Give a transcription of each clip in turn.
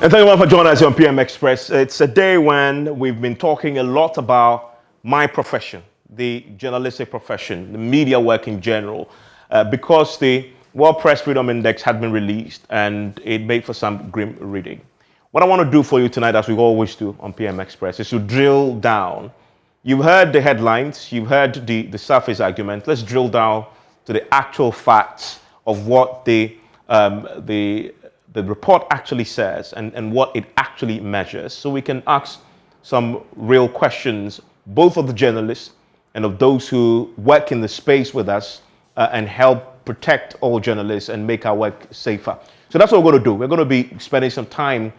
And thank you all for joining us on PM Express. It's a day when we've been talking a lot about my profession, the journalistic profession, the media work in general, because the World Press Freedom Index had been released and it made for some grim reading. What I want to do for you tonight, as we always do on PM Express, is to drill down. You've heard the headlines, you've heard the surface argument. Let's drill down to the actual facts of what the report actually says and what it actually measures, so we can ask some real questions, both of the journalists and of those who work in the space with us and help protect all journalists and make our work safer. So that's what we're going to do. We're going to be spending some time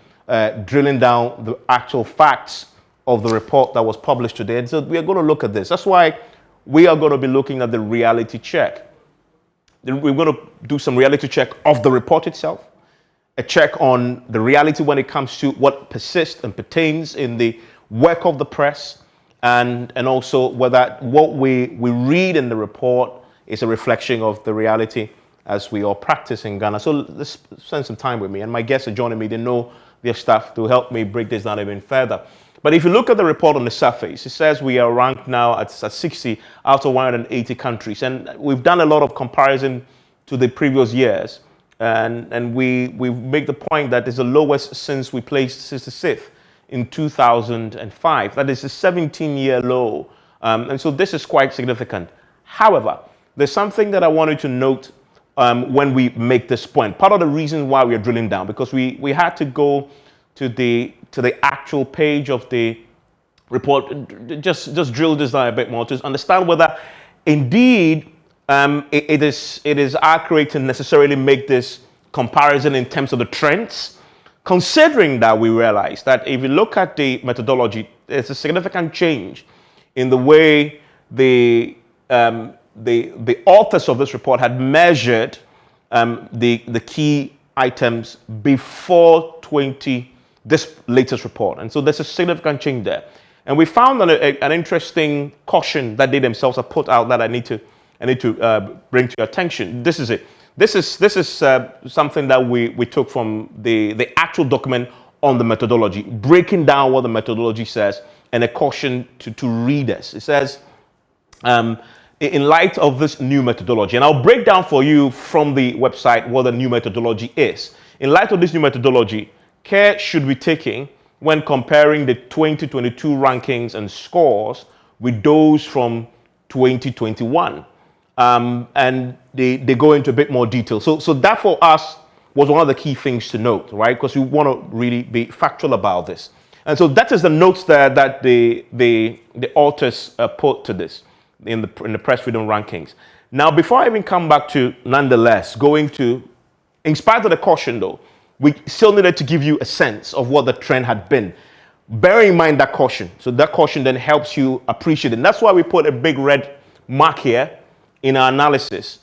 drilling down the actual facts of the report that was published today. And so we are going to look at this. That's why we are going to be looking at the reality check. We're going to do some reality check of the report itself, a check on the reality when it comes to what persists and pertains in the work of the press, and also whether what we read in the report is a reflection of the reality as we all practice in Ghana. So let's spend some time with me. And my guests are joining me. They know their stuff to help me break this down even further. But if you look at the report on the surface, it says we are ranked now at 60 out of 180 countries. And we've done a lot of comparison to the previous years. And we make the point that it's the lowest since we placed 66th in 2005. That is a 17-year low. And so this is quite significant. However, there's something that I wanted to note when we make this point. Part of the reason why we are drilling down, because we had to go to the actual page of the report, just drill this down a bit more to understand whether indeed it is accurate to necessarily make this comparison in terms of the trends, considering that we realize that if you look at the methodology, there's a significant change in the way the authors of this report had measured the key items before this latest report. And so there's a significant change there. And we found an interesting caution that they themselves have put out that I need to bring to your attention. This is it. This is something that we took from the actual document on the methodology, breaking down what the methodology says, and a caution to readers. It says, in light of this new methodology, and I'll break down for you from the website what the new methodology is. In light of this new methodology, care should be taken when comparing the 2022 rankings and scores with those from 2021. And they go into a bit more detail. So that for us was one of the key things to note, right? Because we want to really be factual about this. And so that is the notes there that the authors put to this in the press freedom rankings. Now, before I even come back to, nonetheless, in spite of the caution though, we still needed to give you a sense of what the trend had been. Bear in mind that caution. So that caution then helps you appreciate it. And that's why we put a big red mark here in our analysis.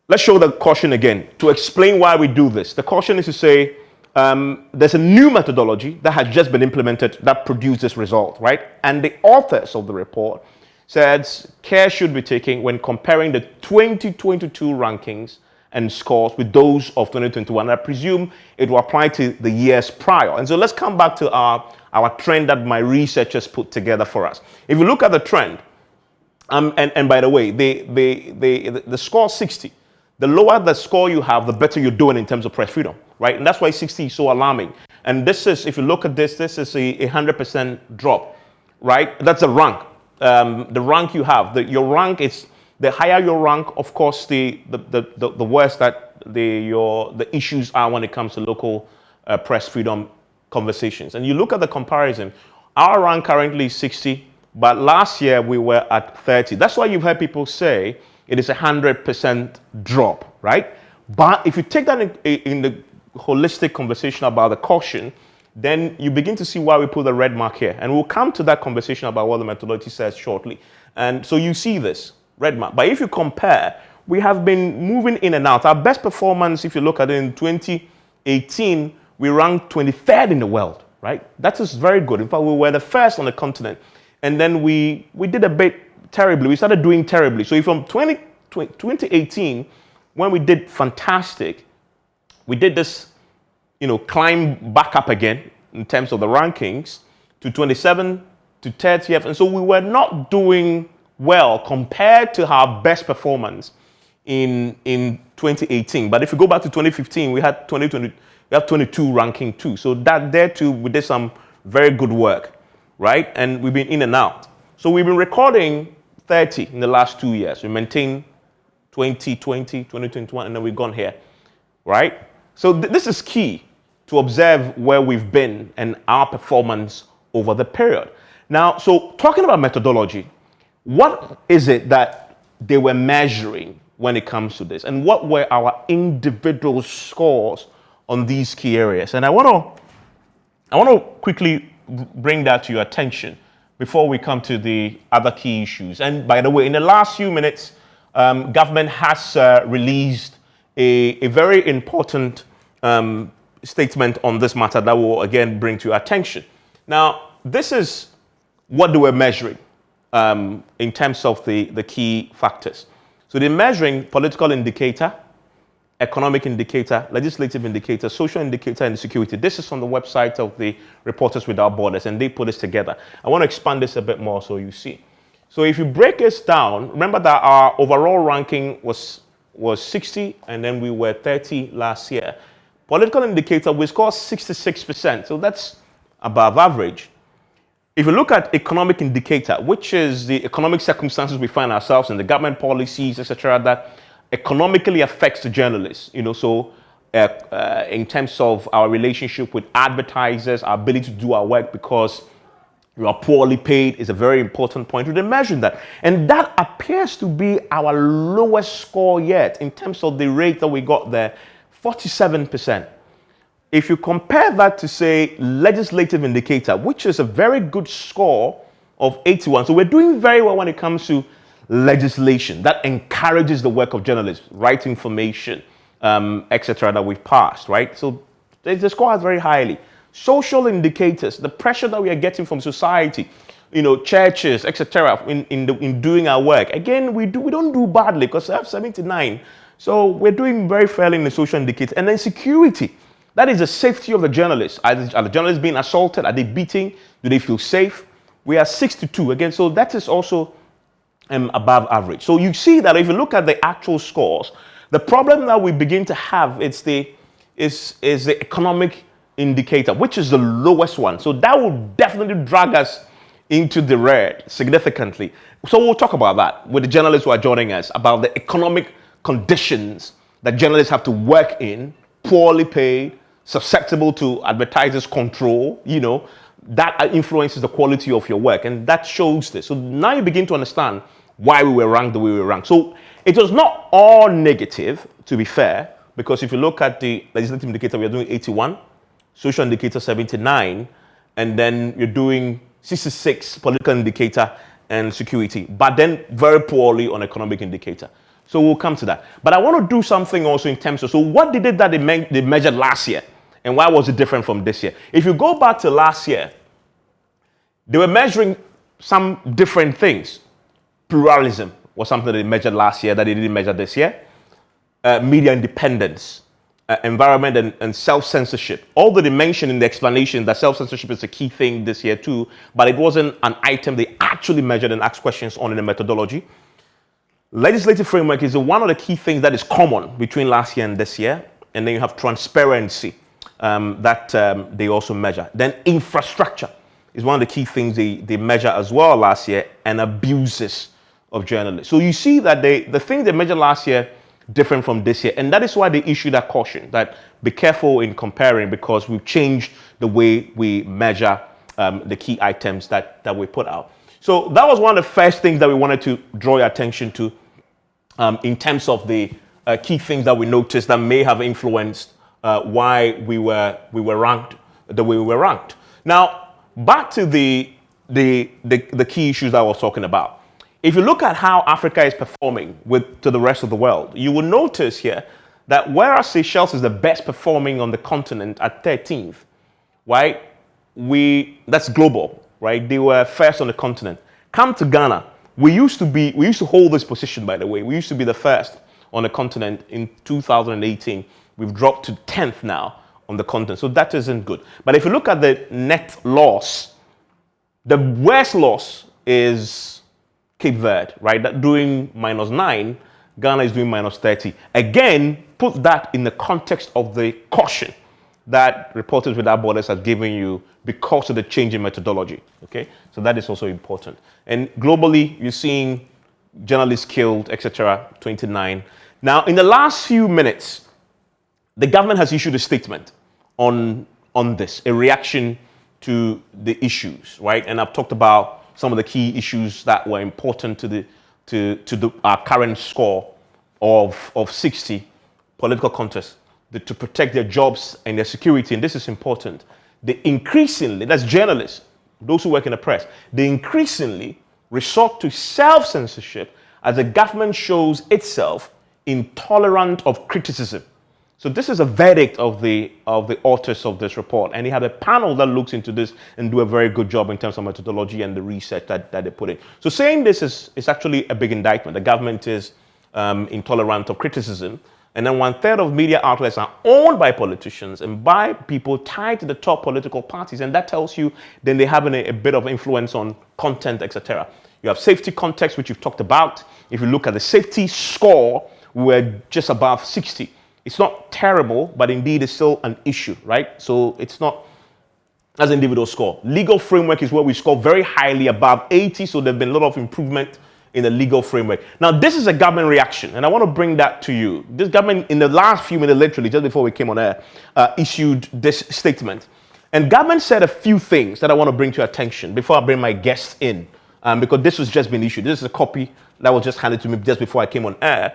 Let's show the caution again to explain why we do this. The caution is to say there's a new methodology that has just been implemented that produced this result, right? And the authors of the report says care should be taken when comparing the 2022 rankings and scores with those of 2021. I presume it will apply to the years prior. And so let's come back to our trend that my researchers put together for us. If you look at the trend, and by the way, the score 60, the lower the score you have, the better you're doing in terms of press freedom, right? And that's why 60 is so alarming. And this is, if you look at this is a 100% drop, right? That's a rank. The rank you have, your rank is, the higher your rank, of course, the worse that the issues are when it comes to local press freedom conversations. And you look at the comparison, our rank currently is 60, but last year we were at 30. That's why you've heard people say it is a 100% drop, right? But if you take that in the holistic conversation about the caution, then you begin to see why we put the red mark here. And we'll come to that conversation about what the methodology says shortly. And so you see this red mark. But if you compare, we have been moving in and out. Our best performance, if you look at it in 2018, we ranked 23rd in the world, right? That is very good. In fact, we were the first on the continent. And then we did a bit terribly. We started doing terribly. So from 2018, when we did fantastic, we did this, climb back up again in terms of the rankings to 27 to 30th. And so we were not doing well compared to our best performance in 2018. But if you go back to 2015, we had 22 ranking too. So that there too, we did some very good work, right? And we've been in and out. So we've been recording 30 in the last 2 years. We maintained 2020, 2021, and then we've gone here, right? So this is key to observe where we've been and our performance over the period. Now, so talking about methodology, what is it that they were measuring when it comes to this? And what were our individual scores on these key areas? And I want to quickly bring that to your attention before we come to the other key issues. And by the way, in the last few minutes, government has released a very important statement on this matter that will again bring to your attention. Now, this is what they were measuring in terms of the key factors. So they're measuring political indicator, economic indicator, legislative indicator, social indicator, and security. This is on the website of the Reporters Without Borders, and they put this together. I want to expand this a bit more so you see. So if you break this down, remember that our overall ranking was 60, and then we were 30 last year. Political indicator, we scored 66%, so that's above average. If you look at economic indicator, which is the economic circumstances we find ourselves in, the government policies, etc., that economically affects the journalists, so in terms of our relationship with advertisers, our ability to do our work because you are poorly paid is a very important point. We're measuring that. And that appears to be our lowest score yet in terms of the rate that we got there, 47%. If you compare that to, say, legislative indicator, which is a very good score of 81. So we're doing very well when it comes to legislation. That encourages the work of journalists, right information, etc., that we've passed, right? So the score is very highly. Social indicators, the pressure that we are getting from society, churches, etc., in doing our work. Again, we don't do badly because I have 79. So we're doing very fairly in the social indicators. And then security. That is the safety of the journalists. Are the journalists being assaulted? Are they beating? Do they feel safe? We are 62 again. So that is also above average. So you see that if you look at the actual scores, the problem that we begin to have is the economic indicator, which is the lowest one. So that will definitely drag us into the red significantly. So we'll talk about that with the journalists who are joining us, about the economic conditions that journalists have to work in, poorly paid, susceptible to advertisers' control, that influences the quality of your work. And that shows this. So now you begin to understand why we were ranked the way we were ranked. So it was not all negative, to be fair, because if you look at the legislative indicator, we are doing 81, social indicator 79, and then you're doing 66 political indicator and security, but then very poorly on economic indicator. So we'll come to that. But I want to do something also in terms of, so what did it that they measured last year? And why was it different from this year? If you go back to last year, they were measuring some different things. Pluralism was something they measured last year that they didn't measure this year. Media independence, environment and self-censorship. Although they mentioned in the explanation that self-censorship is a key thing this year too, but it wasn't an item they actually measured and asked questions on in the methodology. Legislative framework is one of the key things that is common between last year and this year. And then you have transparency that they also measure. Then infrastructure is one of the key things they measure as well last year, and abuses of journalists. So you see that the thing they measured last year different from this year. And that is why they issue that caution that be careful in comparing, because we've changed the way we measure the key items that we put out. So that was one of the first things that we wanted to draw your attention to in terms of the key things that we noticed that may have influenced why we were ranked the way we were ranked. Now, back to the key issues that I was talking about. If you look at how Africa is performing to the rest of the world, you will notice here that whereas Seychelles is the best performing on the continent at 13th, right? That's global, right? They were first on the continent. Come to Ghana. We used to hold this position, by the way. We used to be the first on the continent in 2018. We've dropped to 10th now on the content. So that isn't good. But if you look at the net loss, the worst loss is Cape Verde, right? That doing -9, Ghana is doing -30. Again, put that in the context of the caution that Reporters Without Borders has given you because of the change in methodology, okay? So that is also important. And globally, you're seeing journalists killed, etc., 29. Now, in the last few minutes, the government has issued a statement on this, a reaction to the issues, right? And I've talked about some of the key issues that were important to our current score of 60 political contests, to protect their jobs and their security. And this is important. They increasingly, that's journalists, those who work in the press, they increasingly resort to self-censorship as the government shows itself intolerant of criticism. So this is a verdict of the authors of this report, and they have a panel that looks into this and do a very good job in terms of methodology and the research that they put in. So saying this is actually a big indictment. The government is intolerant of criticism, and then 1/3 of media outlets are owned by politicians and by people tied to the top political parties, and that tells you then they have a bit of influence on content, etc. You have safety context, which you've talked about. If you look at the safety score, we're just above 60. It's not terrible, but indeed it's still an issue, right? So it's not as an individual score. Legal framework is where we score very highly above 80, so there's been a lot of improvement in the legal framework. Now, this is a government reaction, and I want to bring that to you. This government, in the last few minutes, literally, just before we came on air, issued this statement. And government said a few things that I want to bring to your attention before I bring my guests in, because this was just been issued. This is a copy that was just handed to me just before I came on air.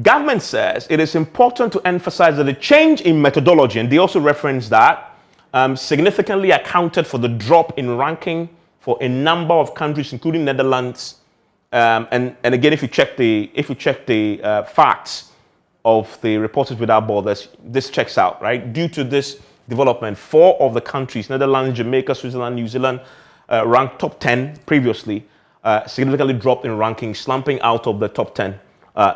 Government says it is important to emphasize that the change in methodology, and they also reference that, significantly accounted for the drop in ranking for a number of countries, including Netherlands. And again, if you check the facts of the Reporters Without Borders, this checks out, right? Due to this development, 4 of the countries, Netherlands, Jamaica, Switzerland, New Zealand, ranked top 10 previously, significantly dropped in ranking, slumping out of the top 10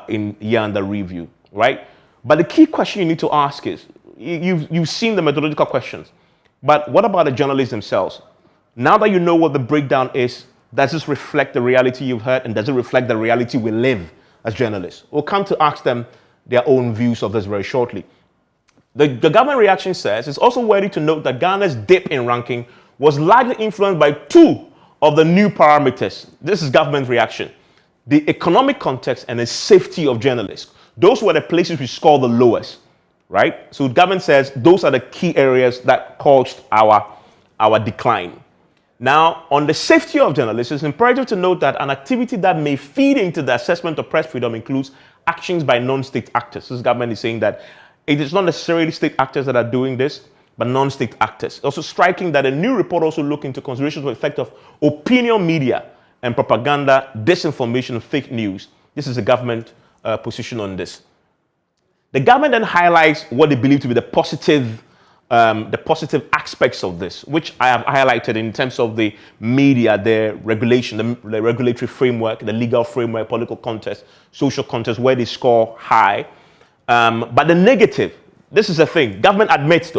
in year under review, right? But the key question you need to ask is, you've seen the methodological questions, but what about the journalists themselves? Now that you know what the breakdown is, does this reflect the reality you've heard, and does it reflect the reality we live as journalists? We'll come to ask them their own views of this very shortly. The government reaction says it's also worthy to note that Ghana's dip in ranking was largely influenced by 2 of the new parameters. This is government reaction: the economic context and the safety of journalists. Those were the places we scored the lowest, right? So the government says those are the key areas that caused our decline. Now, on the safety of journalists, it's imperative to note that an activity that may feed into the assessment of press freedom includes actions by non-state actors. This government is saying that it is not necessarily state actors that are doing this, but non-state actors. Also striking that a new report also looked into considerations of the effect of opinion media and propaganda, disinformation, fake news. This is the government position on this. The government then highlights what they believe to be the positive aspects of this, which I have highlighted in terms of the media, the regulation, the regulatory framework, the legal framework, political context, social context, where they score high. But the negative, this is the thing, government admits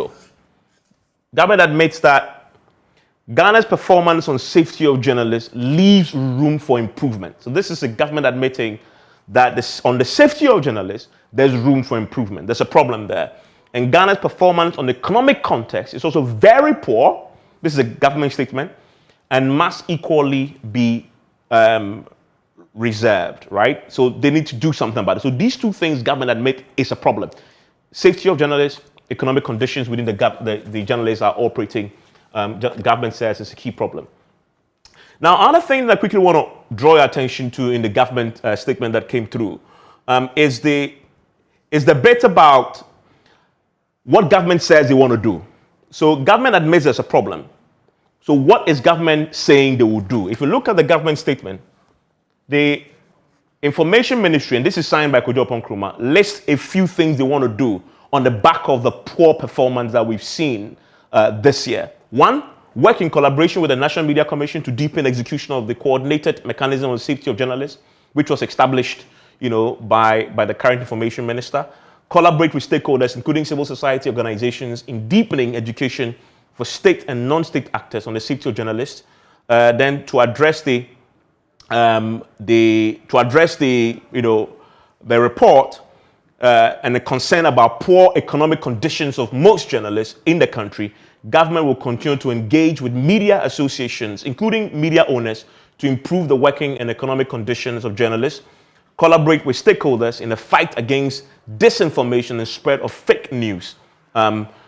that Ghana's performance on safety of journalists leaves room for improvement. So this is the government admitting that on the safety of journalists, there's room for improvement. There's a problem there. And Ghana's performance on the economic context is also very poor. This is a government statement, and must equally be reserved, right? So they need to do something about it. So these 2 things government admit is a problem. Safety of journalists, economic conditions within the journalists are operating, government says is a key problem. Now, other thing that I quickly want to draw your attention to in the government statement that came through is the bit about what government says they want to do. So government admits there's a problem. So what is government saying they will do? If you look at the government statement, the Information Ministry, and this is signed by Kwadwo Nkrumah, lists a few things they want to do on the back of the poor performance that we've seen this year. 1, work in collaboration with the National Media Commission to deepen execution of the coordinated mechanism on safety of journalists, which was established, by the current Information Minister. collaborate with stakeholders, including civil society organizations, in deepening education for state and non-state actors on the safety of journalists. Then to address the report and the concern about poor economic conditions of most journalists in the country, government will continue to engage with media associations, including media owners, to improve the working and economic conditions of journalists, collaborate with stakeholders in the fight against disinformation and spread of fake news.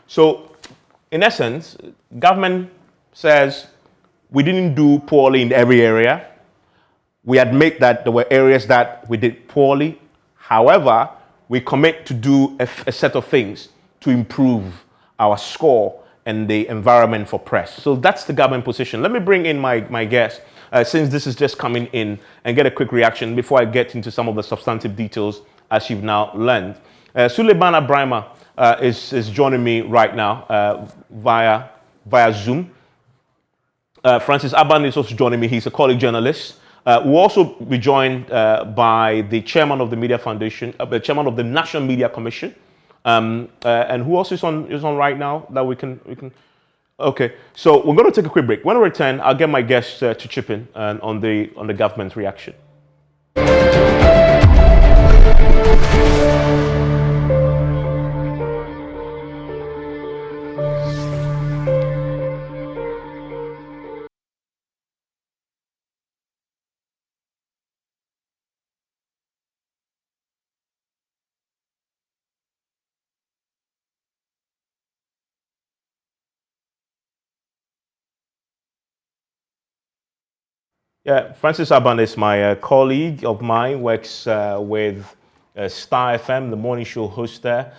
So, in essence, government says we didn't do poorly in every area. We admit that there were areas that we did poorly. However, we commit to do a set of things to improve our score and the environment for press. So that's the government position. Let me bring in my guest, since this is just coming in, and get a quick reaction before I get into some of the substantive details as you've now learned. Suleiman Abrahima is joining me right now via Zoom. Francis Aban is also joining me. He's a colleague journalist. We'll also be joined by the chairman of the Media Foundation, the chairman of the National Media Commission, and who else is on right now that we can. Okay, so we're going to take a quick break. When I return, I'll get my guests to chip in on the government's reaction. Yeah, Francis Aban is my colleague of mine, works with Star FM, the morning show host there.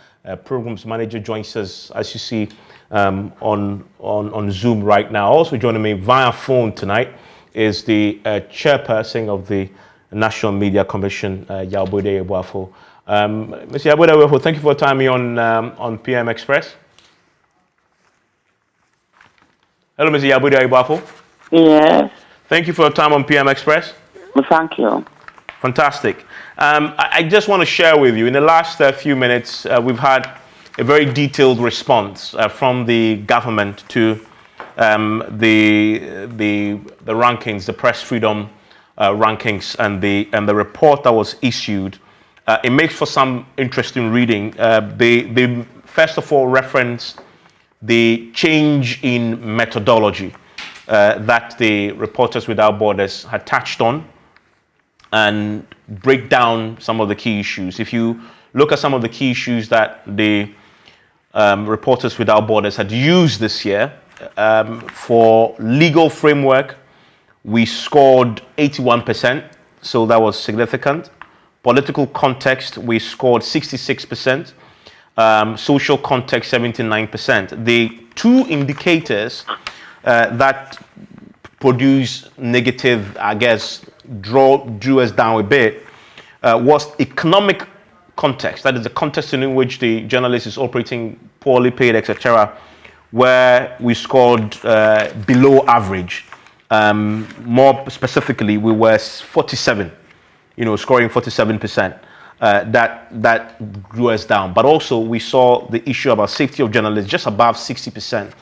Programs manager joins us, as you see, on Zoom right now. Also joining me via phone tonight is the chairperson of the National Media Commission, Yabode Eboafo. Mr. Yabode Eboafo, thank you for your time here on PM Express. Hello, Mr. Yabode Eboafo. Yes. Thank you for your time on PM Express. Well, thank you. Fantastic. I just want to share with you, in the last few minutes, we've had a very detailed response from the government to the rankings, the press freedom rankings, and the report that was issued. It makes for some interesting reading. They first of all reference the change in methodology that the Reporters Without Borders had touched on, and break down some of the key issues. If you look at some of the key issues that the Reporters Without Borders had used this year, for legal framework, we scored 81%, so that was significant. Political context, we scored 66%. Social context, 79%. The two indicators that produce negative, I guess, drew us down a bit, was economic context. That is the context in which the journalist is operating, poorly paid, etc., where we scored below average. More specifically, we were 47, scoring 47%. That drew us down. But also, we saw the issue about safety of journalists just above 60%.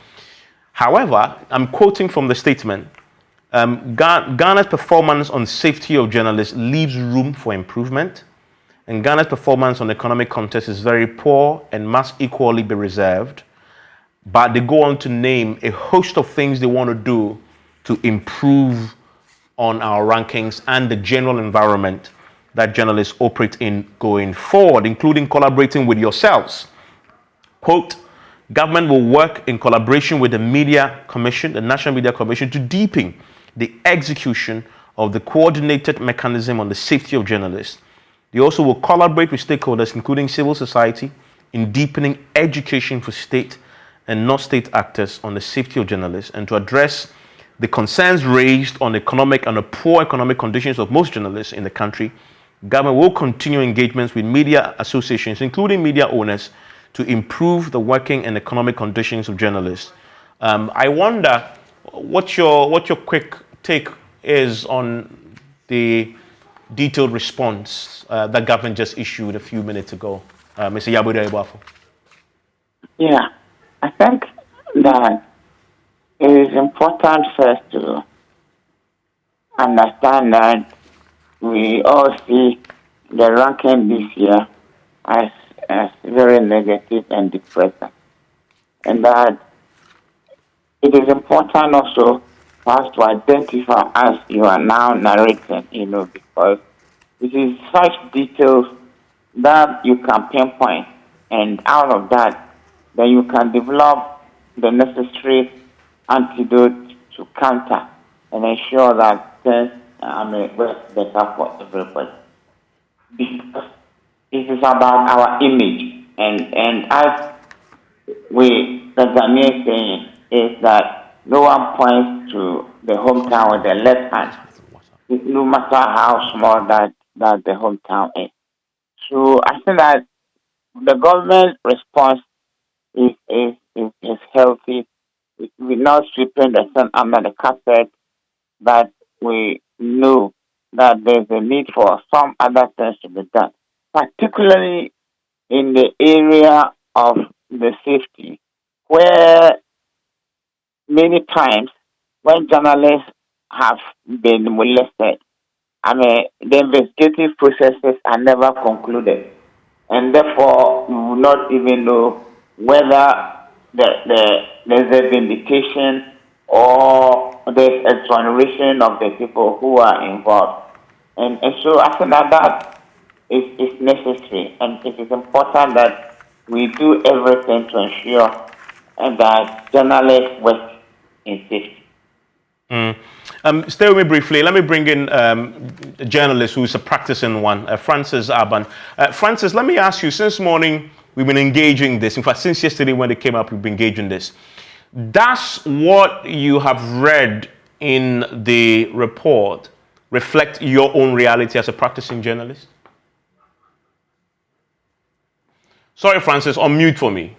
However, I'm quoting from the statement, Ghana's performance on safety of journalists leaves room for improvement, and Ghana's performance on economic context is very poor and must equally be reserved. But they go on to name a host of things they want to do to improve on our rankings and the general environment that journalists operate in going forward, including collaborating with yourselves. Quote, government will work in collaboration with the Media Commission, the National Media Commission, to deepen the execution of the coordinated mechanism on the safety of journalists. They also will collaborate with stakeholders, including civil society, in deepening education for state and non-state actors on the safety of journalists, and to address the concerns raised on economic and the poor economic conditions of most journalists in the country. Government will continue engagements with media associations, including media owners, to improve the working and economic conditions of journalists. I wonder what your quick take is on the detailed response that government just issued a few minutes ago. Mr. Yabuda Ibuafo? Yeah, I think that it is important first to understand that we all see the ranking this year as, as very negative and depressing. And that it is important also for us to identify as you are now narrating, because it is such details that you can pinpoint. And out of that, then you can develop the necessary antidote to counter and ensure that things work better for everybody. Because it is about our image. And as the Ghanaian saying is that no one points to the hometown with the left hand, no matter how small that the hometown is. So I think that the government response is healthy. We're not sweeping the sun under the carpet, but we know that there's a need for some other things to be done, particularly in the area of the safety, where many times when journalists have been molested, the investigative processes are never concluded, and therefore you will not even know whether there's a vindication or there's exoneration of the people who are involved. And so I think that is necessary, and it is important that we do everything to ensure that journalists work in safety. Stay with me briefly. Let me bring in a journalist who's a practicing one, Francis Aban. Francis, let me ask you, since morning we've been engaging this. In fact, since yesterday when it came up, we've been engaging this. Does what you have read in the report reflect your own reality as a practicing journalist? Sorry, Francis, on mute for me.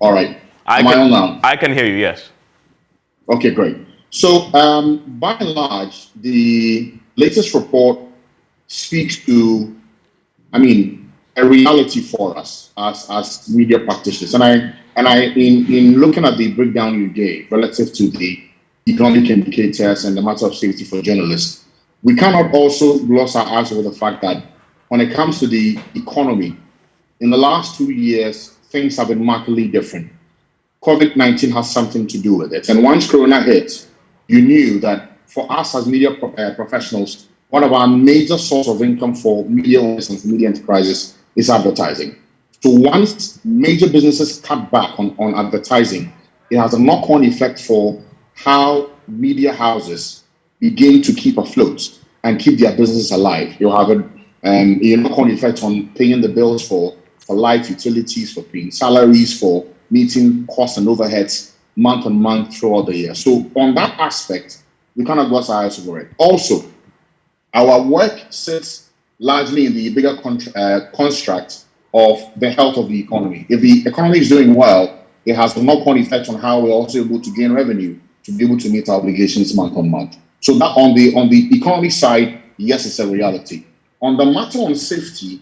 All right. Am I on now? I can hear you, yes. Okay, great. So, by and large, the latest report speaks to, a reality for us as media practitioners. And I, in looking at the breakdown you gave relative to the economic indicators and the matter of safety for journalists, we cannot also gloss our eyes over the fact that when it comes to the economy, in the last 2 years, things have been markedly different. COVID-19 has something to do with it. And once Corona hit, you knew that for us as media professionals, one of our major source of income for media owners and for media enterprises is advertising. So once major businesses cut back on advertising, it has a knock-on effect for how media houses begin to keep afloat and keep their businesses alive. You'll have a knock-on effect on paying the bills for light utilities, for paying salaries, for meeting costs and overheads month on month throughout the year. So on that aspect, we cannot gloss our eyes over it. Also, our work sits largely in the bigger construct of the health of the economy. If the economy is doing well, it has a knock-on effect on how we're also able to gain revenue to be able to meet our obligations month on month. So that on the economy side, yes, it's a reality. On the matter on safety,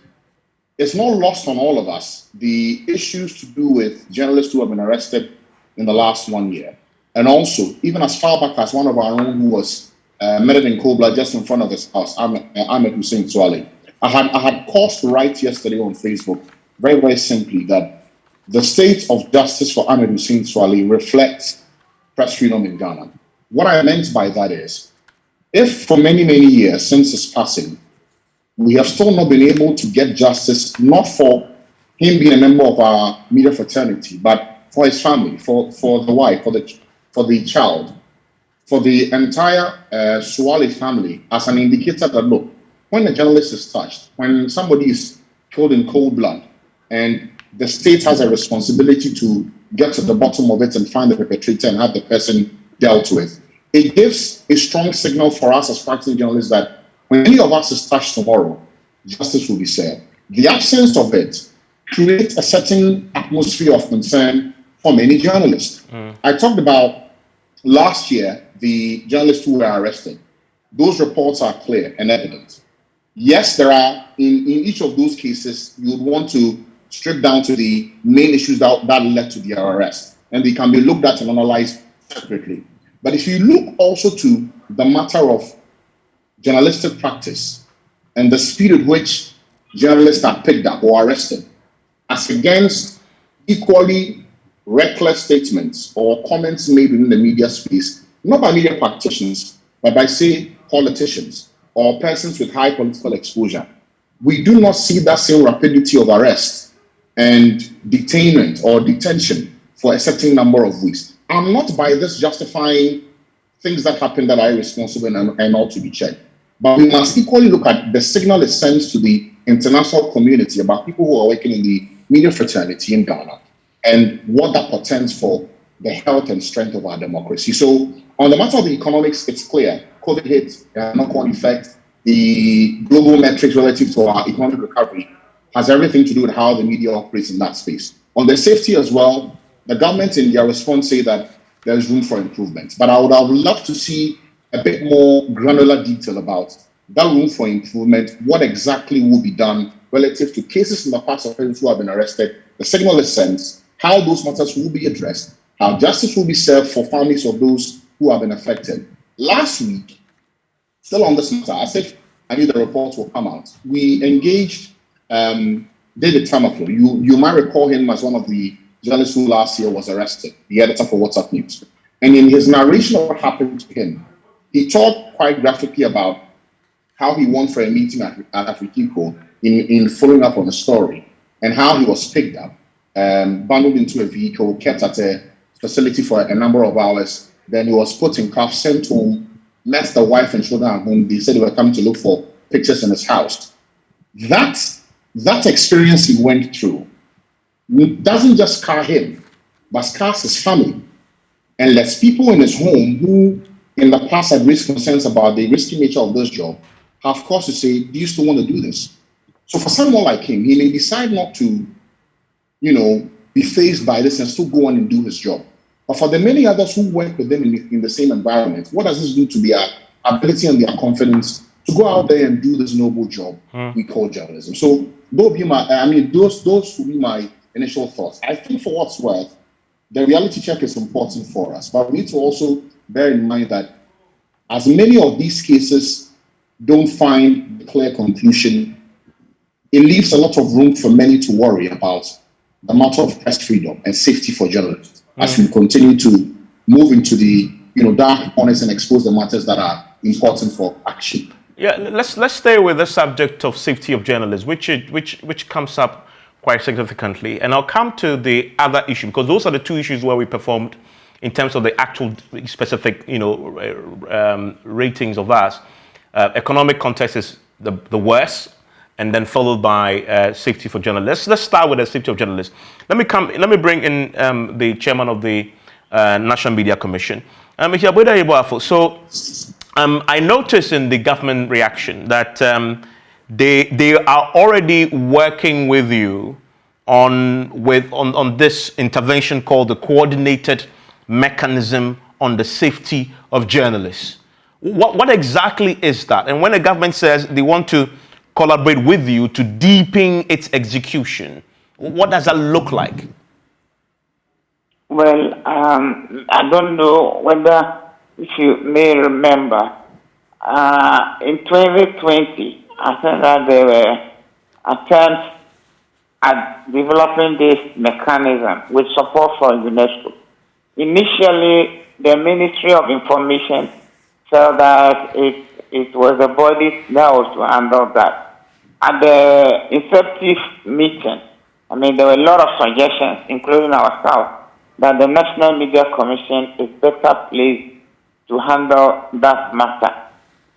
it's not lost on all of us the issues to do with journalists who have been arrested in the last 1 year. And also, even as far back as one of our own who was murdered in cold blood just in front of his house, Ahmed Hussein Swale. I had caused to write yesterday on Facebook very, very simply that the state of justice for Ahmed Hussein Swale reflects press freedom in Ghana. What I meant by that is, if for many, many years since his passing, we have still not been able to get justice, not for him being a member of our media fraternity, but for his family, for the wife, for the child, for the entire Swale family, as an indicator that, look, when a journalist is touched, when somebody is killed in cold blood, and the state has a responsibility to get to the bottom of it and find the perpetrator and have the person dealt with, it gives a strong signal for us as practicing journalists that when any of us is touched tomorrow, justice will be served. The absence of it creates a certain atmosphere of concern for many journalists. I talked about last year, the journalists who were arrested. Those reports are clear and evident. Yes, there are in each of those cases, you would want to strip down to the main issues that led to their arrest, and they can be looked at and analyzed separately. But if you look also to the matter of journalistic practice and the speed at which journalists are picked up or arrested, as against equally reckless statements or comments made in the media space, not by media practitioners, but by, say, politicians or persons with high political exposure, we do not see that same rapidity of arrest and detainment or detention for a certain number of weeks. I'm not by this justifying things that happen that are irresponsible and ought to be checked. But we must equally look at the signal it sends to the international community about people who are working in the media fraternity in Ghana and what that portends for the health and strength of our democracy. So on the matter of the economics, it's clear. COVID hit, knock-on effect, the global metrics relative to our economic recovery has everything to do with how the media operates in that space. On the safety as well, the government in their response say that there's room for improvement. But I would love to see a bit more granular detail about that room for improvement, what exactly will be done relative to cases in the past of persons who have been arrested, the signal it sends, how those matters will be addressed, how justice will be served for families of those who have been affected. Last week, still on this matter, as if I knew the reports will come out, we engaged David Tamaklo. You might recall him as one of the journalists who last year was arrested, the editor for WhatsApp News. And in his narration of what happened to him, he talked quite graphically about how he went for a meeting at Afrikiko in following up on the story, and how he was picked up, bundled into a vehicle, kept at a facility for a number of hours. Then he was put in cuffs, sent home, met the wife and children at home. They said they were coming to look for pictures in his house. That experience he went through doesn't just scar him, but scars his family, and lets people in his home who in the past had raised concerns about the risky nature of this job have cause to say, do you still want to do this? So for someone like him, he may decide not to, be faced by this and still go on and do his job. But for the many others who work with them in the same environment, what does this do to their ability and their confidence to go out there and do this noble job we call journalism? So those would be my initial thoughts. I think for what's worth, the reality check is important for us, but we need to also bear in mind that as many of these cases don't find a clear conclusion, it leaves a lot of room for many to worry about the matter of press freedom and safety for journalists as we continue to move into the dark corners and expose the matters that are important for action. Yeah, let's stay with the subject of safety of journalists, which comes up quite significantly, and I'll come to the other issue because those are the two issues where we performed in terms of the actual specific ratings of us. Economic context is the worst, and then followed by safety for journalists. Let's start with the safety of journalists. Let me bring in the chairman of the National Media Commission, So I noticed in the government reaction that they are already working with you on this intervention called the Coordinated Mechanism on the Safety of Journalists. What exactly is that? And when the government says they want to collaborate with you to deepen its execution, what does that look like? Well, I don't know whether, if you may remember, in 2020, I think that there were attempts at developing this mechanism with support from UNESCO. Initially, the Ministry of Information felt that it was the body that was to handle that. At the inceptive meeting, there were a lot of suggestions, including ourselves, that the National Media Commission is better placed to handle that matter.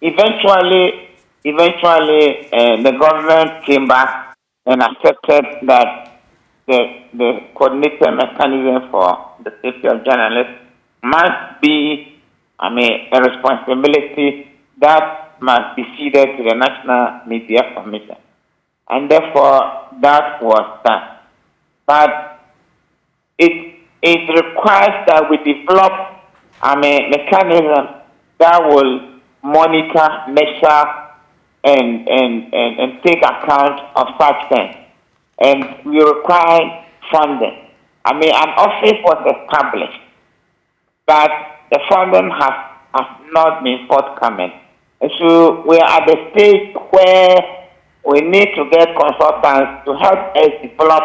Eventually, the government came back and accepted that the coordinated mechanism for the safety of journalists must be, a responsibility that must be ceded to the National Media Commission. And therefore, that was done. But it requires that we develop a mechanism that will monitor, measure, and take account of such things. And we require funding. I mean, an office was established, but the funding has not been forthcoming. And so we are at the stage where we need to get consultants to help us develop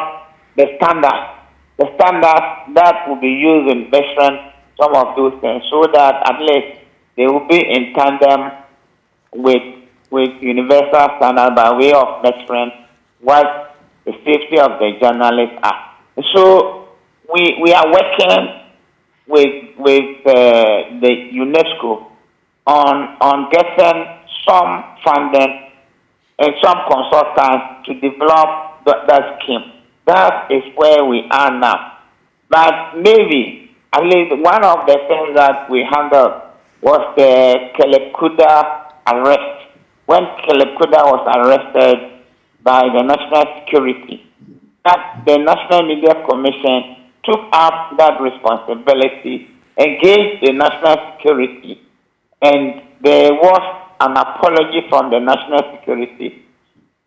the standards that will be used in measuring some of those things, so that at least they will be in tandem with universal standard by way of measuring what the safety of the journalists are. So we are working with the UNESCO on getting some funding and some consultants to develop that scheme. That is where we are now. But maybe, at least one of the things that we handled was the Caleb Kuda arrest. When Caleb Kuda was arrested by the National Security, that the National Media Commission took up that responsibility, engaged the National Security, and there was an apology from the National Security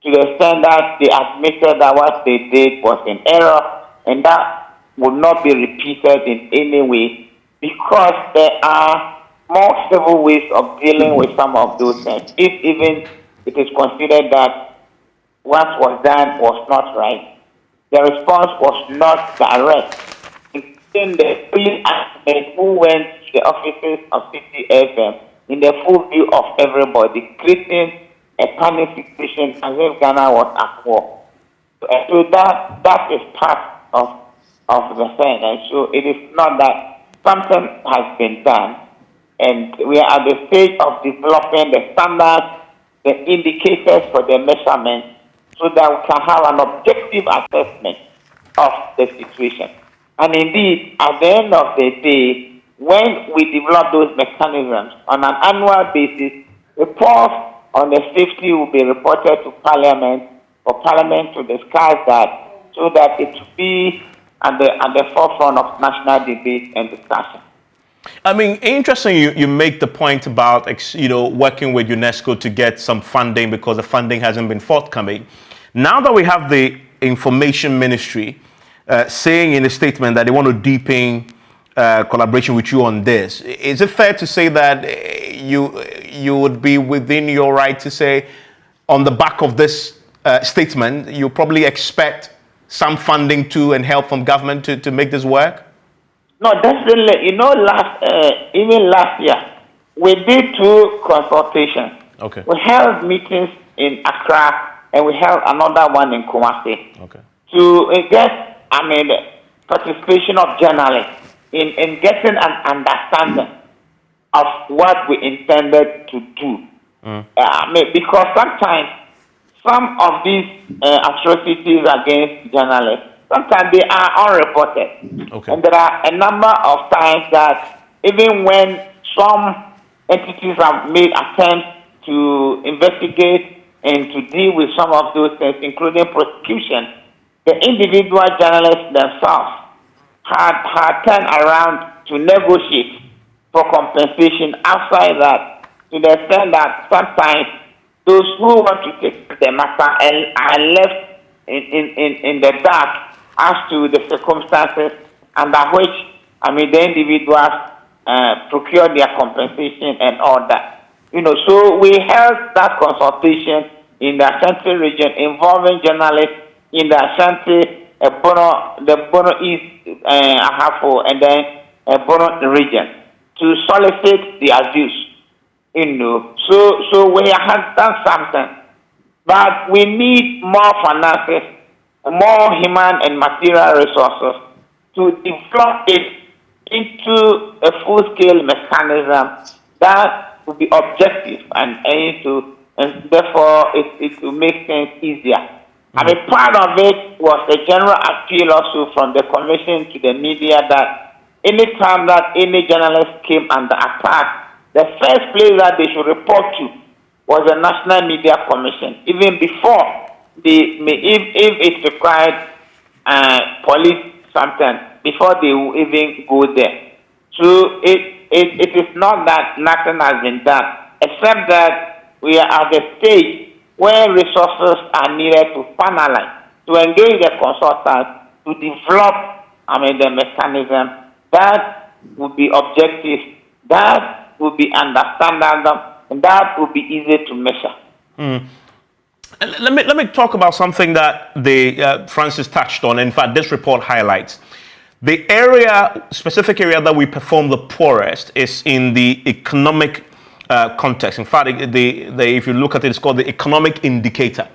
to the extent that they admitted that what they did was an error, and that would not be repeated in any way, because there are more civil ways of dealing with some of those things, if even it is considered that what was done was not right. The response was not direct. In the police aspect who went to the offices of CTFM in the full view of everybody, creating a panic situation as if Ghana was at war. So that is part of the thing. And so it is not that something has been done, and we are at the stage of developing the standards, the indicators for the measurement, so that we can have an objective assessment of the situation. And indeed, at the end of the day, when we develop those mechanisms on an annual basis, reports on the safety will be reported to Parliament for Parliament to discuss that, so that it will be at the forefront of national debate and discussion. I mean, interesting you make the point about, working with UNESCO to get some funding because the funding hasn't been forthcoming. Now that we have the Information Ministry saying in a statement that they want to deepen collaboration with you on this, is it fair to say that you would be within your right to say, on the back of this statement, you probably expect some funding to and help from government to make this work? No, definitely. Even last year, we did 2 consultations. Okay. We held meetings in Accra, and we held another one in Kumasi. Okay. To get, participation of journalists in getting an understanding of what we intended to do. Because sometimes some of these atrocities against journalists, sometimes they are unreported. Okay. And there are a number of times that even when some entities have made attempts to investigate and to deal with some of those things, including prosecution, the individual journalists themselves had turned around to negotiate for compensation outside that, to the extent that sometimes those who want to take the matter are left in the dark as to the circumstances under which the individuals procure their compensation and all that. So we held that consultation in the Ashanti region involving journalists in the Ashanti, the Bono East, Ahafo, and then Bono region to solicit the abuse. So we have done something, but we need more finances, more human and material resources to develop it into a full-scale mechanism that will be objective and therefore it will make things easier. Part of it was the general appeal also from the Commission to the media that any time that any journalist came under attack, the first place that they should report to was the National Media Commission, even before if it required police something, before they will even go there. So it is not that nothing has been done, except that we are at the stage when resources are needed to finalize, to engage the consultants to develop, the mechanism that would be objective, that would be understandable, and that would be easy to measure. Let me talk about something that the Francis touched on. In fact, this report highlights the specific area that we perform the poorest is in the economic context. In fact, if you look at it, it's called the economic indicator.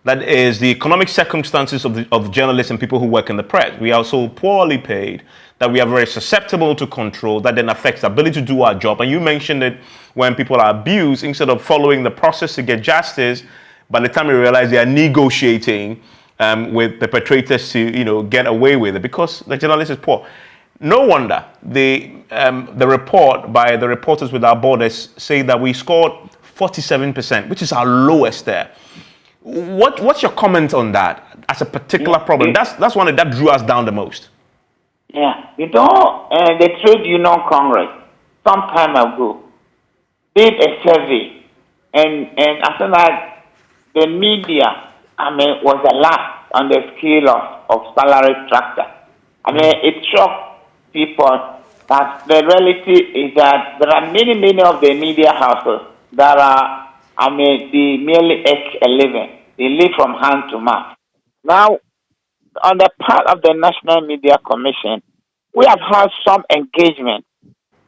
That is the economic circumstances of journalists and people who work in the press. We are so poorly paid that we are very susceptible to control that then affects the ability to do our job. And you mentioned it when people are abused, instead of following the process to get justice, by the time we realize they are negotiating with perpetrators to get away with it because the journalist is poor. No wonder the report by the Reporters Without Borders say that we scored 47%, which is our lowest there. What's your comment on that as a particular problem? That's one that drew us down the most. Yeah, the Trade Union Congress some time ago did a survey, and after that, the media, was the last on the scale of salary structure. It shocked people that the reality is that there are many of the media houses that are, they merely earn a living. They live from hand to mouth. Now, on the part of the National Media Commission, we have had some engagement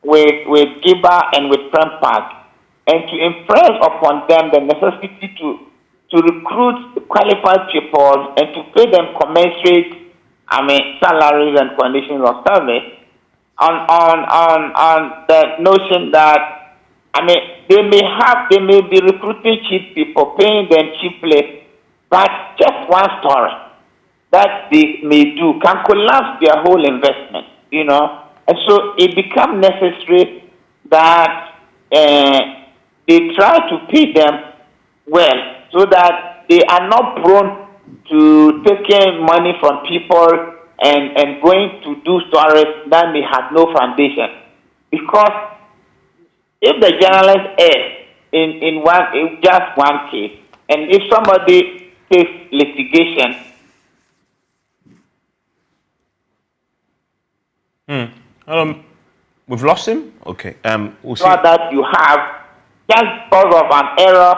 with GIBA and with PREMPAC, and to impress upon them the necessity to recruit qualified people and to pay them commensurate, salaries and conditions of service on the notion that, they may be recruiting cheap people, paying them cheaply, but just one story that they may do can collapse their whole investment, And so it becomes necessary that they try to pay them well so that they are not prone to taking money from people and going to do stories that may have no foundation. Because if the journalist is in just one case, and if somebody takes litigation, we've lost him. Okay. We'll see. That you have just because of an error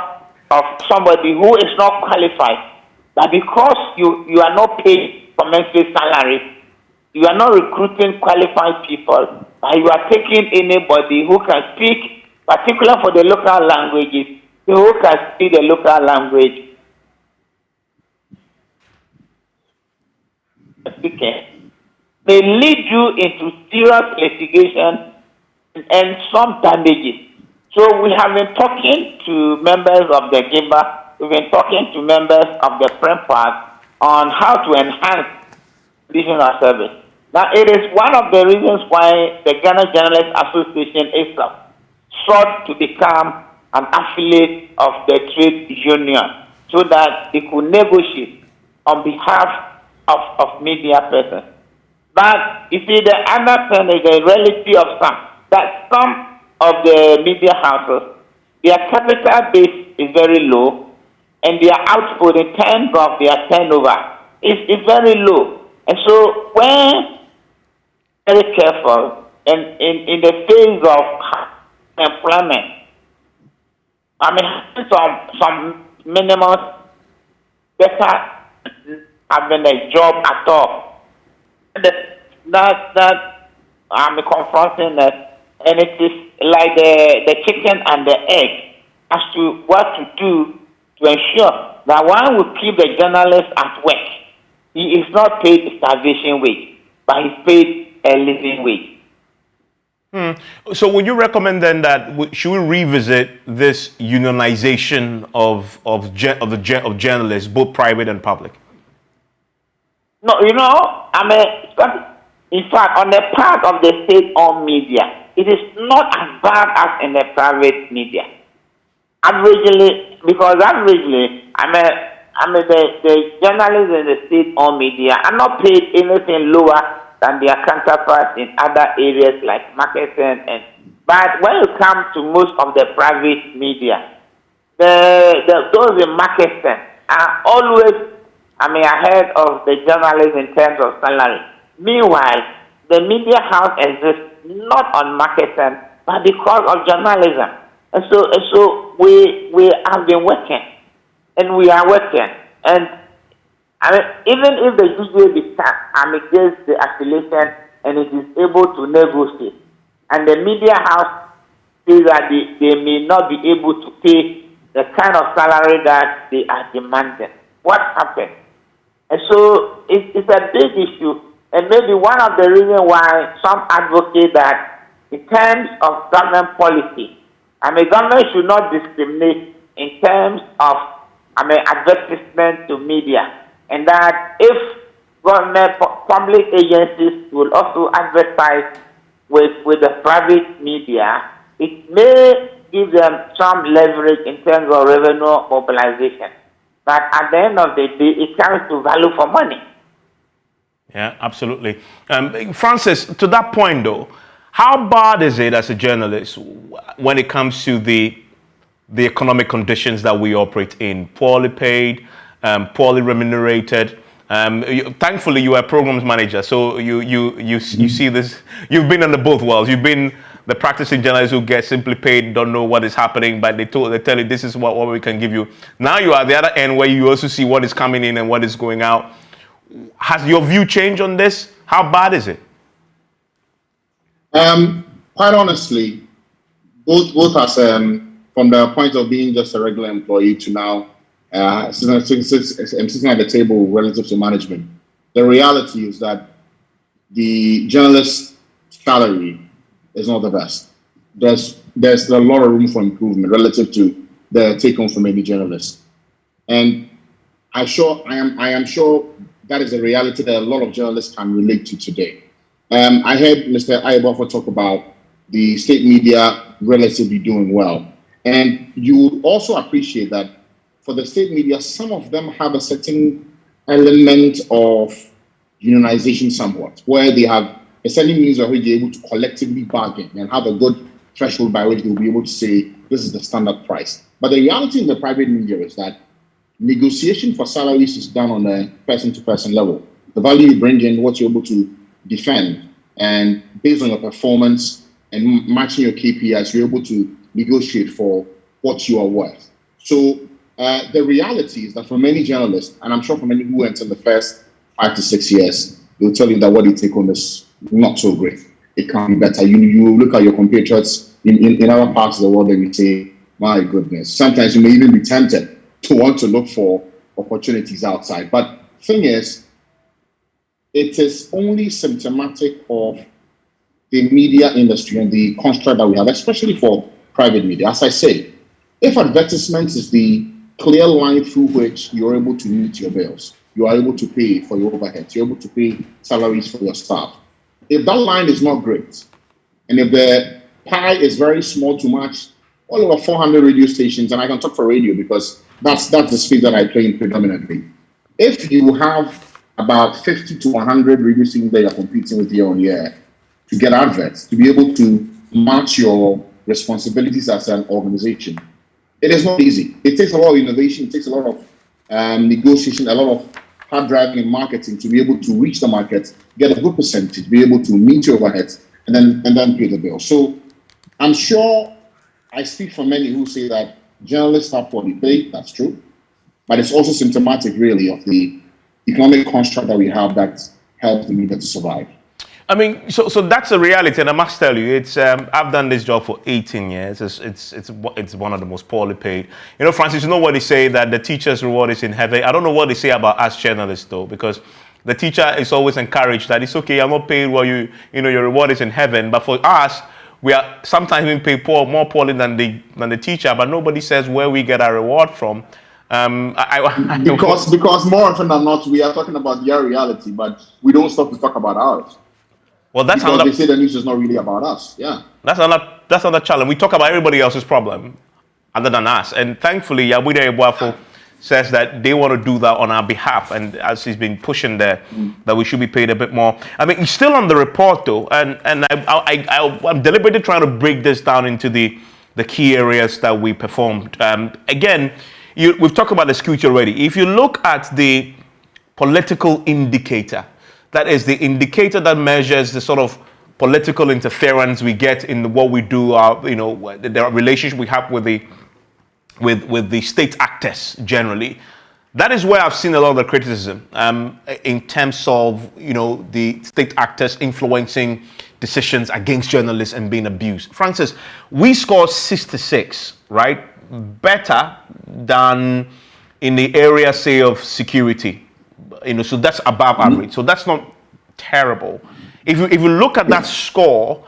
of somebody who is not qualified, that because you are not paid commensurate salary, you are not recruiting qualified people, but you are taking anybody who can speak, particularly for the local languages, who can speak the local language. May lead you into serious litigation and some damages. So we have been talking to members of the GIBA, we've been talking to members of the PREMPAC on how to enhance additional service. Now, it is one of the reasons why the Ghana Journalists Association itself sought to become an affiliate of the trade union so that they could negotiate on behalf of media persons. But you see, the other thing is the reality of some of the media houses, their capital base is very low, and their output in terms of their turnover is very low. And so when very careful and in the phase of employment, some minimum better having a job at all. That I'm confronting that, and it is like the chicken and the egg as to what to do to ensure that one will keep the journalist at work. He is not paid a starvation wage, but he's paid a living wage. So would you recommend then that should we revisit this unionization of journalists, both private and public? No, in fact, on the part of the state-owned media, it is not as bad as in the private media. Averagely, the journalists in the state-owned media are not paid anything lower than their counterparts in other areas like marketing. But when you come to most of the private media, those in marketing are always, ahead of the journalists in terms of salary. Meanwhile, the media house exists not on marketing, but because of journalism. And so we have been working, and we are working. And even if the GJ against the affiliation and it is able to negotiate, and the media house says that they may not be able to pay the kind of salary that they are demanding, what happened? And so it's a big issue, and maybe one of the reasons why some advocate that in terms of government policy, government should not discriminate in terms of advertisement to media, and that if government public agencies will also advertise with the private media, it may give them some leverage in terms of revenue mobilization. But at the end of the day, it comes to value for money. Yeah, absolutely. Francis, to that point though, how bad is it as a journalist when it comes to the economic conditions that we operate in? Poorly paid, poorly remunerated. Thankfully, you are a programs manager, so you see this. You've been in the both worlds. You've been the practicing journalist who gets simply paid, don't know what is happening, but they tell you this is what we can give you. Now you are at the other end where you also see what is coming in and what is going out. Has your view changed on this? How bad is it? Quite honestly, both as from the point of being just a regular employee to now sitting at the table relative to management, the reality is that the journalist salary is not the best. There's a lot of room for improvement relative to the take home from any journalist, and I am sure that is a reality that a lot of journalists can relate to today. I heard Mr. Ayebofo talk about the state media relatively doing well, and you would also appreciate that for the state media, some of them have a certain element of unionization somewhat, where they have a certain means of which they're able to collectively bargain and have a good threshold by which they'll be able to say, this is the standard price. But the reality in the private media is that negotiation for salaries is done on a person-to-person level. The value you bring in, what you're able to defend, and based on your performance and matching your KPIs, you're able to negotiate for what you are worth. So the reality is that for many journalists, and I'm sure for many who enter the first 5 to 6 years, they'll tell you that what they take home is not so great. It can be better. You look at your compatriots in other parts of the world and you say, my goodness. Sometimes you may even be tempted to want to look for opportunities outside. But the thing is, it is only symptomatic of the media industry and the construct that we have, especially for private media. As I say, if advertisement is the clear line through which you're able to meet your bills, you are able to pay for your overheads, you're able to pay salaries for your staff. If that line is not great, and if the pie is very small to match all over 400 radio stations, and I can talk for radio because that's the space that I play in predominantly. If you have about 50 to 100 radio stations that you're competing with year on year to get adverts, to be able to match your responsibilities as an organization, it is not easy. It takes a lot of innovation, it takes a lot of negotiation, a lot of hard driving in marketing to be able to reach the market, get a good percentage, be able to meet your overheads, and then pay the bill. So I'm sure I speak for many who say that journalists are poorly paid. That's true, but it's also symptomatic, really, of the economic construct that we have that helps the media to survive. I mean, so that's a reality, and I must tell you, it's I've done this job for 18 years. It's one of the most poorly paid. You know, Francis, you know what they say, that the teacher's reward is in heaven. I don't know what they say about us journalists though, because the teacher is always encouraged that it's okay, I'm not paid well. You know, your reward is in heaven. But for us, we are sometimes being paid more poorly than the teacher. But nobody says where we get our reward from. Because more often than not, we are talking about their reality, but we don't stop to talk about ours. Well, that's because they say the news is not really about us. Yeah, that's another challenge. We talk about everybody else's problem other than us, and thankfully, Yabwide Ebuafo says that they want to do that on our behalf, and as he's been pushing there, that we should be paid a bit more. I mean, he's still on the report though, and I'm deliberately trying to break this down into the the key areas that we performed. Again, we've talked about the security already. If you look at the political indicator, that is the indicator that measures the sort of political interference we get in what we do, the relationship we have with the state actors generally. That is where I've seen a lot of the criticism in terms of the state actors influencing decisions against journalists and being abused. Francis, we scored 66, right? Better than in the area, say, of security. So that's above average. So that's not terrible. If you look at that score,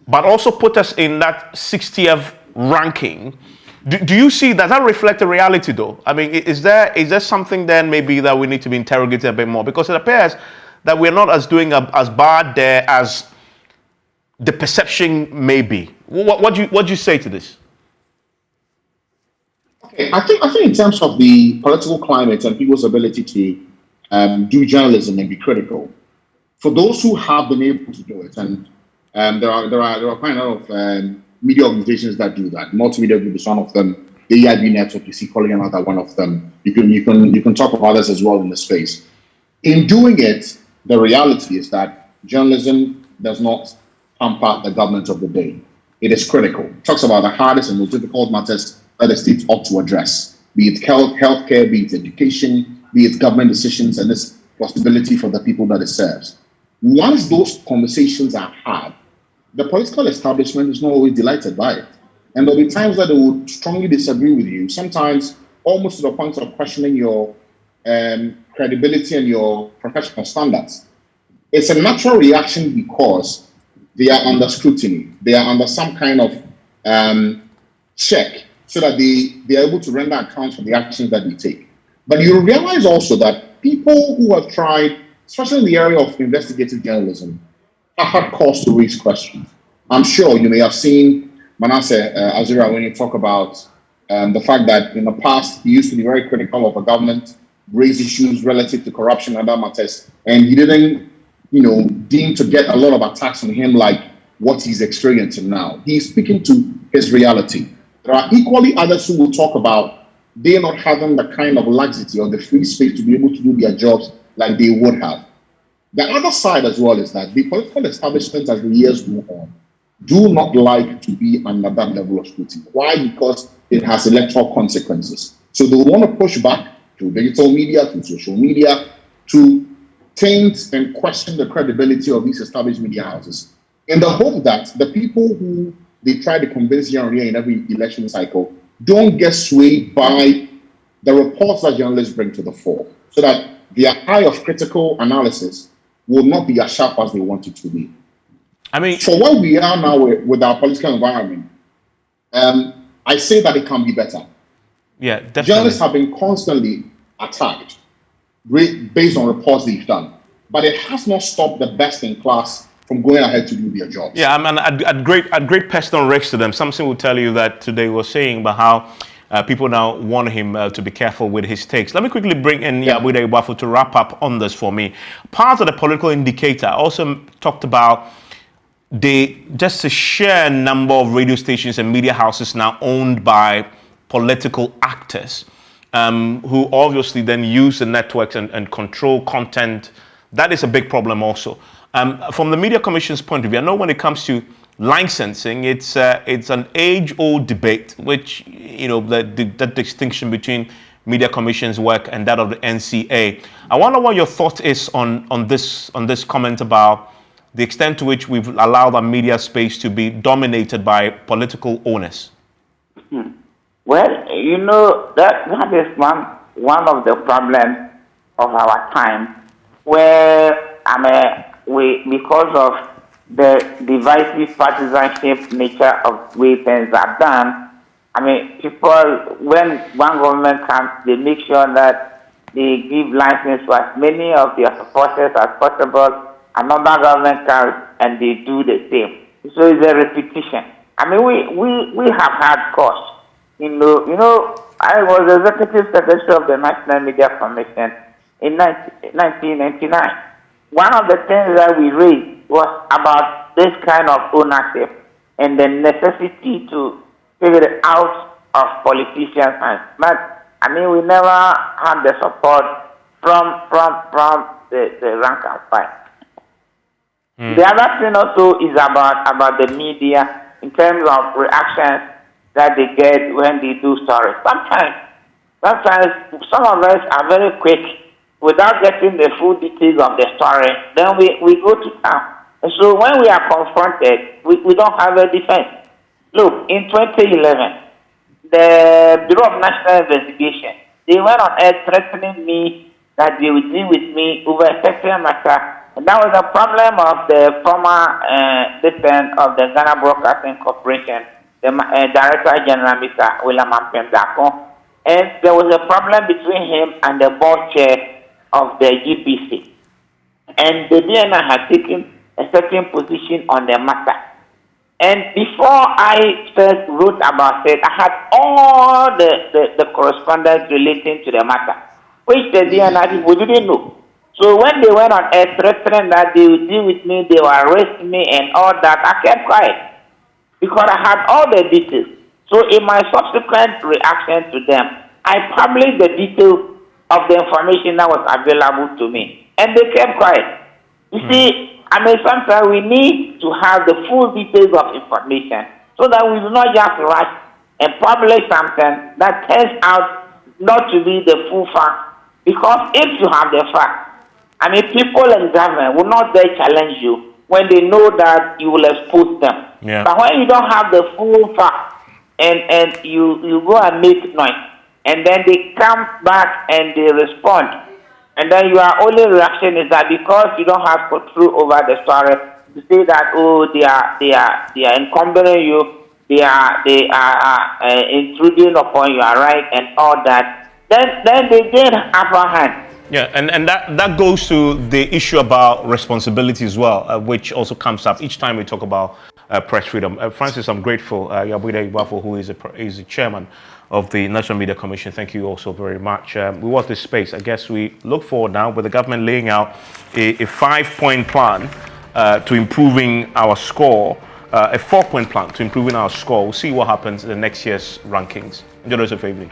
but also put us in that 60th ranking, do you see, does that reflect the reality though? I mean, is there something then maybe that we need to be interrogated a bit more? Because it appears that we're not doing as bad there as the perception may be. What do you say to this? Okay, I think in terms of the political climate and people's ability to do journalism and be critical, for those who have been able to do it, and there are quite a lot of media organizations that do that. Multimedia Group is one of them. The EIB Network, you see, calling another one of them. You can talk of others as well in the space. In doing it, the reality is that journalism does not hamper the government of the day. It is critical. It talks about the hardest and most difficult matters that the state ought to address, be it healthcare, be it education, be it government decisions, and this possibility for the people that it serves. Once those conversations are had, the political establishment is not always delighted by it. And there'll be times that they will strongly disagree with you, sometimes almost to the point of questioning your credibility and your professional standards. It's a natural reaction because they are under scrutiny. They are under some kind of check so that they are able to render account for the actions that they take. But you realize also that people who have tried, especially in the area of investigative journalism, have had cause to raise questions. I'm sure you may have seen Manasseh Azura when you talk about the fact that in the past he used to be very critical of the government, raise issues relative to corruption and other matters, and he didn't, deem to get a lot of attacks on him like what he's experiencing now. He's speaking to his reality. There are equally others who will talk about they not having the kind of laxity or the free space to be able to do their jobs like they would have. The other side as well is that the political establishment, as the years go on, do not like to be under that level of scrutiny. Why? Because it has electoral consequences. So they want to push back to digital media, to social media, to taint and question the credibility of these established media houses, in the hope that the people who they try to convince year on year in every election cycle don't get swayed by the reports that journalists bring to the fore, so that their eye of critical analysis will not be as sharp as they want it to be. I mean, for where we are now with our political environment, I say that it can be better. Yeah, definitely. Journalists have been constantly attacked based on reports they've done, but it has not stopped the best in class from going ahead to do their jobs. Yeah, I mean, at great personal risk to them. Something will tell you that today was saying about how people now want him to be careful with his takes. Let me quickly bring in Yabude Iwafu to wrap up on this for me. Part of the political indicator also talked about just a sheer number of radio stations and media houses now owned by political actors who obviously then use the networks and control content. That is a big problem also. From the Media Commission's point of view, I know when it comes to licensing, it's an age-old debate, which, the distinction between Media Commission's work and that of the NCA. I wonder what your thought is on this comment about the extent to which we've allowed our media space to be dominated by political owners. Well, that is one of the problems of our time, where because of the divisive partisanship nature of way things are done, people, when one government comes, they make sure that they give license to as many of their supporters as possible. Another government comes and they do the same. So it's a repetition. We have had costs. I was executive secretary of the National Media Commission in 1999. One of the things that we raised was about this kind of ownership and the necessity to take it out of politicians' hands. But I mean, we never had the support from the rank and file. The other thing also is about the media in terms of reactions that they get when they do stories. Sometimes some of us are very quick without getting the full details of the story. Then we go to town. And so when we are confronted, we don't have a defense. Look, in 2011, the Bureau of National Investigation, they went on air threatening me that they would deal with me over a sexual matter. And that was a problem of the former president of the Ghana Broadcasting Corporation, the Director General, Mr. William Ampem Dako. And there was a problem between him and the board chair of the GBC. And the DNI had taken a certain position on the matter. And before I first wrote about it, I had all the correspondence relating to the matter, which the DNI people didn't know. So when they went on air threatening that they would deal with me, they would arrest me and all that, I kept quiet because I had all the details. So in my subsequent reaction to them, I published the details of the information that was available to me, and they kept quiet. You see, I mean, sometimes we need to have the full details of information so that we do not just rush and publish something that turns out not to be the full fact. Because if you have the fact, I mean, people in government will not dare challenge you when they know that you will expose them. Yeah. But when you don't have the full fact and you go and make noise, and then they come back and they respond, and then your only reaction is that because you don't have control over the story, to say that, oh, they are encumbering you, they are intruding upon your right and all that, then they gain upper hand. Yeah, and that goes to the issue about responsibility as well, which also comes up each time we talk about press freedom. Francis, I'm grateful. Yabuida Igbafo, who is the chairman of the National Media Commission, thank you also very much. We watch this space. I guess we look forward now with the government laying out a 5-point plan to improving our score, a 4-point plan to improving our score. We'll see what happens in the next year's rankings. Enjoy the rest of the evening.